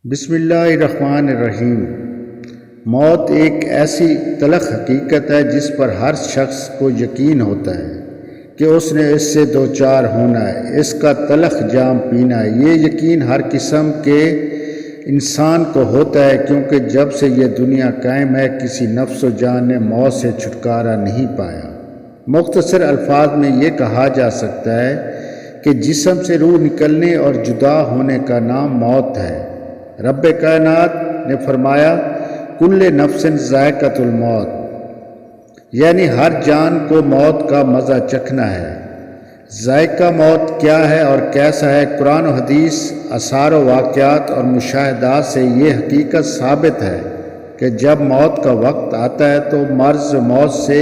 بسم اللہ الرحمن الرحیم۔ موت ایک ایسی تلخ حقیقت ہے جس پر ہر شخص کو یقین ہوتا ہے کہ اس نے اس سے دوچار ہونا ہے، اس کا تلخ جام پینا ہے۔ یہ یقین ہر قسم کے انسان کو ہوتا ہے کیونکہ جب سے یہ دنیا قائم ہے کسی نفس و جان نے موت سے چھٹکارا نہیں پایا۔ مختصر الفاظ میں یہ کہا جا سکتا ہے کہ جسم سے روح نکلنے اور جدا ہونے کا نام موت ہے۔ رب کائنات نے فرمایا کل نفس ذائقۃ الموت، یعنی ہر جان کو موت کا مزہ چکھنا ہے۔ ذائقہ موت کیا ہے اور کیسا ہے؟ قرآن و حدیث، آثار و واقعات اور مشاہدات سے یہ حقیقت ثابت ہے کہ جب موت کا وقت آتا ہے تو مرض موت سے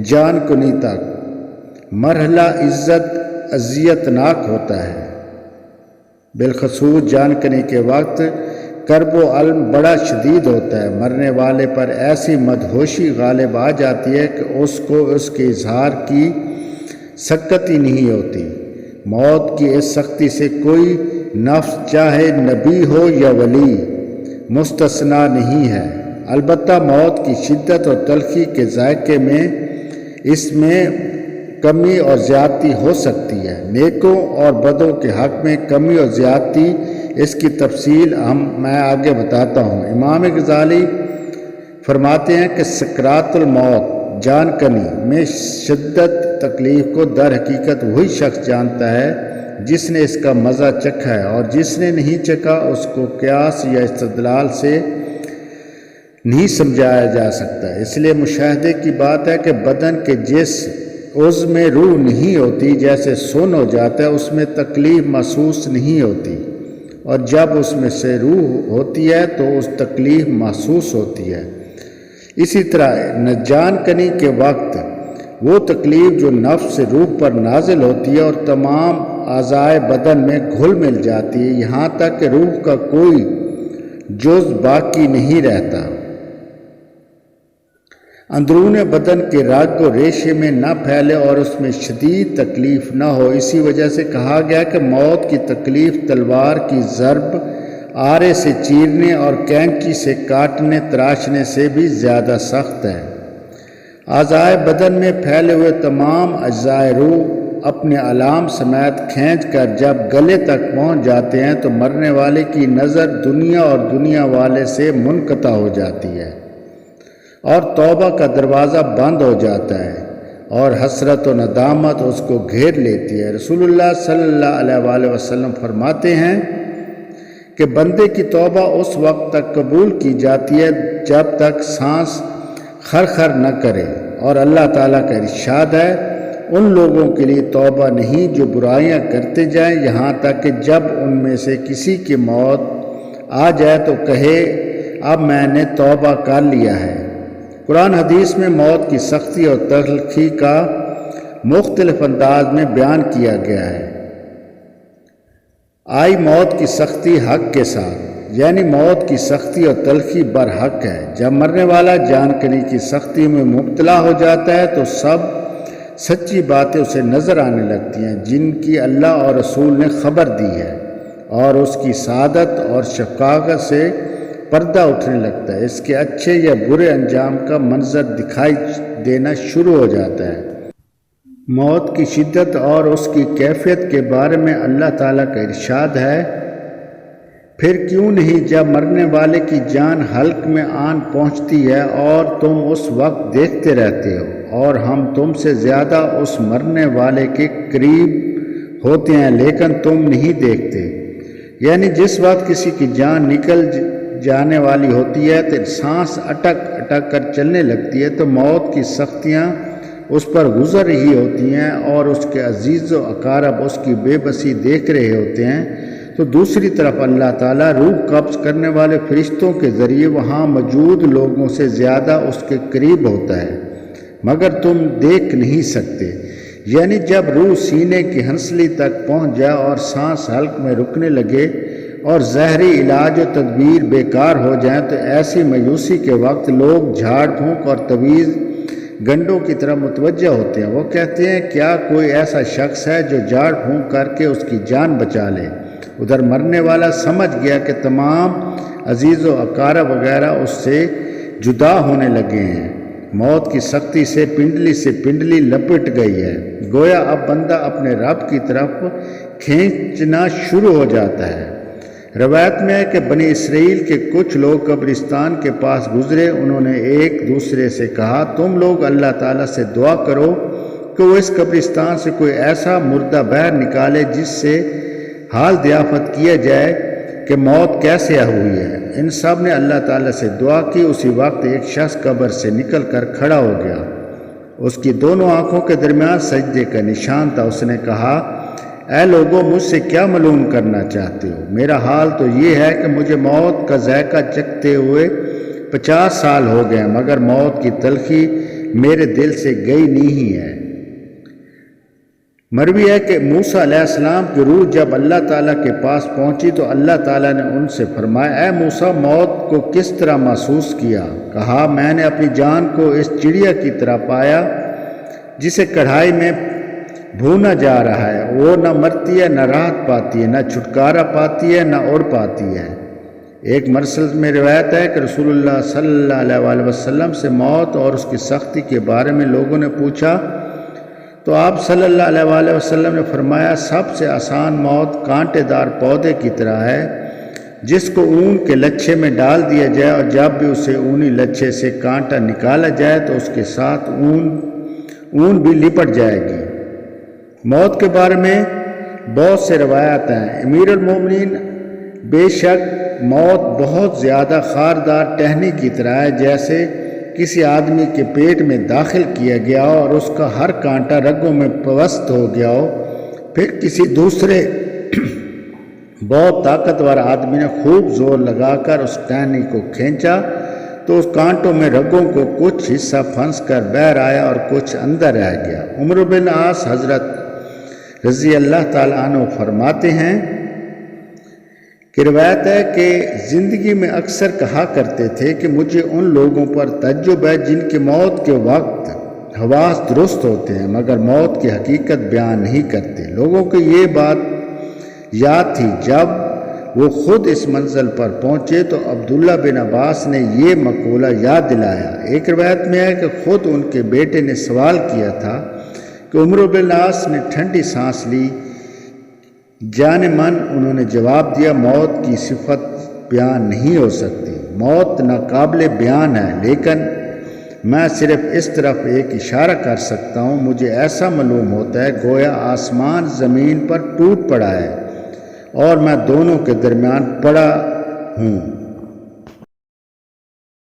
جان کنی تک مرحلہ عزت اذیت ناک ہوتا ہے۔ بالخصوص جان کنی کے وقت کرب و علم بڑا شدید ہوتا ہے۔ مرنے والے پر ایسی مدہوشی غالب آ جاتی ہے کہ اس کو اس کے اظہار کی سکت ہی نہیں ہوتی۔ موت کی اس سختی سے کوئی نفس چاہے نبی ہو یا ولی مستثنیٰ نہیں ہے۔ البتہ موت کی شدت اور تلخی کے ذائقے میں اس میں کمی اور زیادتی ہو سکتی ہے۔ نیکوں اور بدوں کے حق میں کمی اور زیادتی، اس کی تفصیل میں آگے بتاتا ہوں۔ امام غزالی فرماتے ہیں کہ سکرات الموت، جان کنی میں شدت تکلیف کو در حقیقت وہی شخص جانتا ہے جس نے اس کا مزہ چکھا ہے، اور جس نے نہیں چکھا اس کو قیاس یا استدلال سے نہیں سمجھایا جا سکتا۔ اس لیے مشاہدے کی بات ہے کہ بدن کے جس عضو میں روح نہیں ہوتی، جیسے سن ہو جاتا ہے، اس میں تکلیف محسوس نہیں ہوتی، اور جب اس میں سے روح ہوتی ہے تو اس تکلیف محسوس ہوتی ہے۔ اسی طرح جان کنی کے وقت وہ تکلیف جو نفس سے روح پر نازل ہوتی ہے اور تمام اعضائے بدن میں گھل مل جاتی ہے، یہاں تک کہ روح کا کوئی جز باقی نہیں رہتا، اندرون بدن کے رگ و ریشے میں نہ پھیلے اور اس میں شدید تکلیف نہ ہو۔ اسی وجہ سے کہا گیا کہ موت کی تکلیف تلوار کی ضرب، آرے سے چیرنے اور کینچی سے کاٹنے تراشنے سے بھی زیادہ سخت ہے۔ اعضائے بدن میں پھیلے ہوئے تمام اجزائے روح اپنے علام سمیت کھینچ کر جب گلے تک پہنچ جاتے ہیں تو مرنے والے کی نظر دنیا اور دنیا والے سے منقطع ہو جاتی ہے، اور توبہ کا دروازہ بند ہو جاتا ہے، اور حسرت و ندامت اس کو گھیر لیتی ہے۔ رسول اللہ صلی اللہ علیہ وآلہ وسلم فرماتے ہیں کہ بندے کی توبہ اس وقت تک قبول کی جاتی ہے جب تک سانس خرخر نہ کرے، اور اللہ تعالیٰ کا ارشاد ہے ان لوگوں کے لیے توبہ نہیں جو برائیاں کرتے جائیں یہاں تک کہ جب ان میں سے کسی کی موت آ جائے تو کہے اب میں نے توبہ کر لیا ہے۔ قرآن حدیث میں موت کی سختی اور تلخی کا مختلف انداز میں بیان کیا گیا ہے۔ آئی موت کی سختی حق کے ساتھ، یعنی موت کی سختی اور تلخی برحق ہے۔ جب مرنے والا جان کنی کی سختی میں مبتلا ہو جاتا ہے تو سب سچی باتیں اسے نظر آنے لگتی ہیں جن کی اللہ اور رسول نے خبر دی ہے، اور اس کی سعادت اور شفقت سے پردہ اٹھنے لگتا ہے۔ اس کے اچھے یا برے انجام کا منظر دکھائی دینا شروع ہو جاتا ہے۔ موت کی شدت اور اس کی کیفیت کے بارے میں اللہ تعالیٰ کا ارشاد ہے، پھر کیوں نہیں جب مرنے والے کی جان حلق میں آن پہنچتی ہے اور تم اس وقت دیکھتے رہتے ہو، اور ہم تم سے زیادہ اس مرنے والے کے قریب ہوتے ہیں لیکن تم نہیں دیکھتے۔ یعنی جس وقت کسی کی جان نکل جانے والی ہوتی ہے تو سانس اٹک اٹک کر چلنے لگتی ہے تو موت کی سختیاں اس پر گزر رہی ہوتی ہیں اور اس کے عزیز و اقارب اس کی بے بسی دیکھ رہے ہوتے ہیں، تو دوسری طرف اللہ تعالیٰ روح قبض کرنے والے فرشتوں کے ذریعے وہاں موجود لوگوں سے زیادہ اس کے قریب ہوتا ہے مگر تم دیکھ نہیں سکتے۔ یعنی جب روح سینے کی ہنسلی تک پہنچ جائے اور سانس حلق میں رکنے لگے اور ظاہری علاج و تدبیر بیکار ہو جائیں تو ایسی مایوسی کے وقت لوگ جھاڑ پھونک اور تویز گنڈوں کی طرف متوجہ ہوتے ہیں۔ وہ کہتے ہیں کیا کوئی ایسا شخص ہے جو جھاڑ پھونک کر کے اس کی جان بچا لے؟ ادھر مرنے والا سمجھ گیا کہ تمام عزیز و اقارب وغیرہ اس سے جدا ہونے لگے ہیں۔ موت کی سختی سے پنڈلی لپٹ گئی ہے، گویا اب بندہ اپنے رب کی طرف کھینچنا شروع ہو جاتا ہے۔ روایت میں ہے کہ بنی اسرائیل کے کچھ لوگ قبرستان کے پاس گزرے، انہوں نے ایک دوسرے سے کہا، تم لوگ اللہ تعالیٰ سے دعا کرو کہ وہ اس قبرستان سے کوئی ایسا مردہ باہر نکالے جس سے حال دریافت کیا جائے کہ موت کیسے ہوئی ہے۔ ان سب نے اللہ تعالیٰ سے دعا کی۔ اسی وقت ایک شخص قبر سے نکل کر کھڑا ہو گیا، اس کی دونوں آنکھوں کے درمیان سجدے کا نشان تھا۔ اس نے کہا، اے لوگو، مجھ سے کیا معلوم کرنا چاہتے ہو؟ میرا حال تو یہ ہے کہ مجھے موت کا ذائقہ چکھتے ہوئے 50 سال ہو گئے، مگر موت کی تلخی میرے دل سے گئی نہیں ہے۔ مروی ہے کہ موسیٰ علیہ السلام کی روح جب اللہ تعالیٰ کے پاس پہنچی تو اللہ تعالیٰ نے ان سے فرمایا، اے موسیٰ، موت کو کس طرح محسوس کیا؟ کہا، میں نے اپنی جان کو اس چڑیا کی طرح پایا جسے کڑھائی میں بھونا جا رہا ہے۔ وہ نہ مرتی ہے، نہ راحت پاتی ہے، نہ چھٹکارا پاتی ہے، نہ اڑ پاتی ہے۔ ایک مرسل میں روایت ہے کہ رسول اللہ صلی اللہ علیہ وسلم سے موت اور اس کی سختی کے بارے میں لوگوں نے پوچھا تو آپ صلی اللہ علیہ وسلم نے فرمایا، سب سے آسان موت کانٹے دار پودے کی طرح ہے جس کو اون کے لچھے میں ڈال دیا جائے، اور جب بھی اسے اونی لچھے سے کانٹا نکالا جائے تو اس کے ساتھ اون بھی لپٹ جائے گی۔ موت کے بارے میں بہت سے روایات ہیں۔ امیر المومنین، بے شک موت بہت زیادہ خاردار ٹہنی کی طرح ہے، جیسے کسی آدمی کے پیٹ میں داخل کیا گیا ہو اور اس کا ہر کانٹا رگوں میں پیوست ہو گیا ہو، پھر کسی دوسرے بہت طاقتور آدمی نے خوب زور لگا کر اس ٹہنی کو کھینچا تو اس کانٹوں میں رگوں کو کچھ حصہ پھنس کر باہر آیا اور کچھ اندر رہ گیا۔ عمر بن عاص حضرت رضی اللہ تعالیٰ عنہ فرماتے ہیں کہ روایت ہے کہ زندگی میں اکثر کہا کرتے تھے کہ مجھے ان لوگوں پر تعجب ہے جن کی موت کے وقت حواس درست ہوتے ہیں مگر موت کی حقیقت بیان نہیں کرتے۔ لوگوں کو یہ بات یاد تھی۔ جب وہ خود اس منزل پر پہنچے تو عبداللہ بن عباس نے یہ مقولہ یاد دلایا۔ ایک روایت میں ہے کہ خود ان کے بیٹے نے سوال کیا تھا کہ عمر بن عاص نے ٹھنڈی سانس لی، جان من انہوں نے جواب دیا، موت کی صفت بیان نہیں ہو سکتی، موت ناقابل بیان ہے، لیکن میں صرف اس طرف ایک اشارہ کر سکتا ہوں۔ مجھے ایسا معلوم ہوتا ہے گویا آسمان زمین پر ٹوٹ پڑا ہے اور میں دونوں کے درمیان پڑا ہوں۔